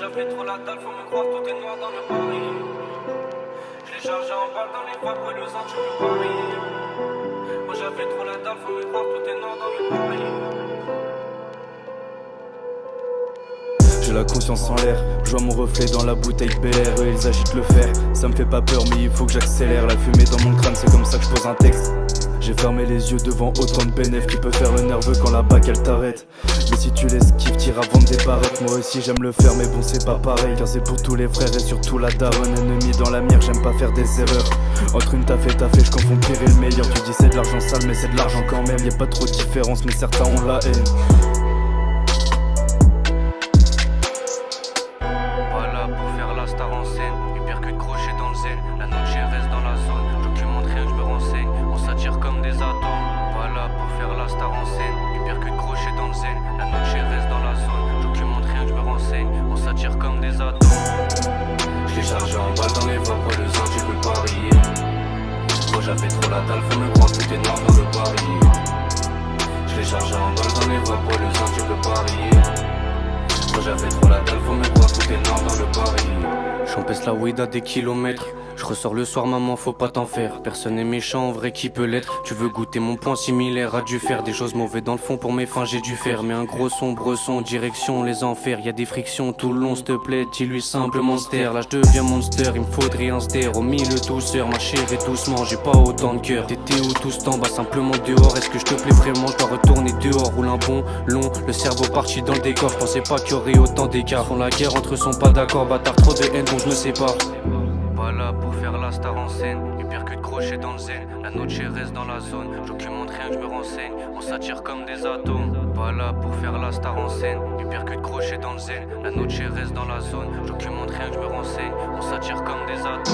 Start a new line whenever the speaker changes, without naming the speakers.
j'avais trop la dalle, faut me croire, tout est noir dans le baril. Je l'ai chargé en balle dans les vapes, le sang, tu peux parier. Moi j'avais trop la dalle, faut me croire, tout est noir dans le baril.
J'ai la conscience en l'air, je vois mon reflet dans la bouteille BR. Eux ils agitent le fer, ça me fait pas peur mais il faut que j'accélère. La fumée dans mon crâne, c'est comme ça que je pose un texte. J'ai fermé les yeux devant autant de bénéf qui peut faire le nerveux quand la bac elle t'arrête. Mais si tu l'esquives, t'iras vendre des barrettes. Moi aussi j'aime le faire mais bon c'est pas pareil. Car c'est pour tous les frères et surtout la daronne. Ennemi dans la mire, j'aime pas faire des erreurs. Entre une taf et je confonds le pire et le meilleur. Tu dis c'est de l'argent sale mais c'est de l'argent quand même. Y'a pas trop de différence mais certains ont la haine.
Voilà pour faire la star en scène. Hypercute crochet dans le zen. La noche reste dans la zone. J'occumente rien, je me renseigne. On s'attire comme des atomes. Voilà pour faire la star en scène. Hypercute crochet dans le zen. La noche reste dans la zone. J'occumente rien, je me renseigne. On s'attire comme des atomes. Je l'ai chargé en balle dans les vapes, le sang, tu peux parier. Moi j'avais trop la dalle, faut me croire, tout est noir dans le baril. Je l'ai chargé en balle dans les vapes, le sang, tu peux parier. Moi j'avais trop la dalle, faut me croire, tout est noir dans le baril. J'empêche la weed à des kilomètres. Je ressors le soir, maman, faut pas t'en faire. Personne n'est méchant, en vrai, qui peut l'être. Tu veux goûter mon point similaire à du fer. Des choses mauvaises dans le fond, pour mes fins, j'ai dû faire. Mais un gros sombre son, direction les enfers. Y'a des frictions tout le long, s'te plaît, dis-lui simple monster. Là, je deviens monster, il me faudrait un ster. Au milieu douceur, ma chérie, doucement, j'ai pas autant de cœur. T'étais où tout ce temps, bah simplement dehors. Est-ce que je te plais vraiment, je dois retourner dehors. Roule un bon, long, le cerveau parti dans le décor. Je pensais pas qu'il y aurait autant d'écart. Font la guerre entre sont pas d'accord, bâtard, trop de haine, donc je me sépare. Voilà pour faire la star en scène. Hypercute crochet dans le zen. La noche reste dans la zone. J'occumente rien, je me renseigne. On s'attire comme des atomes. Voilà pour faire la star en scène. Hypercute crochet dans le zen. La noche reste dans la zone. J'occumente rien, je me renseigne. On s'attire comme des atomes.